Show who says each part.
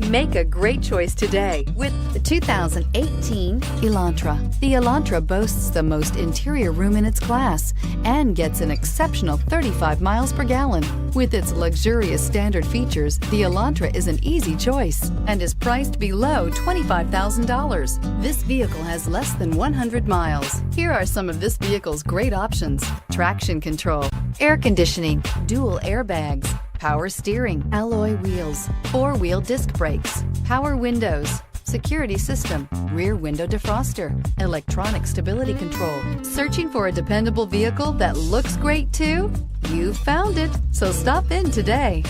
Speaker 1: Make a great choice today with the 2018 Elantra. The Elantra boasts the most interior room in its class and gets an exceptional 35 miles per gallon. With its luxurious standard features, the Elantra is an easy choice and is priced below $25,000. This vehicle has less than 100 miles. Here are some of this vehicle's great options: traction control, air conditioning, dual airbags, power steering, alloy wheels, four-wheel disc brakes, power windows, security system, rear window defroster, electronic stability control. Searching for a dependable vehicle that looks great too? You found it, so stop in today.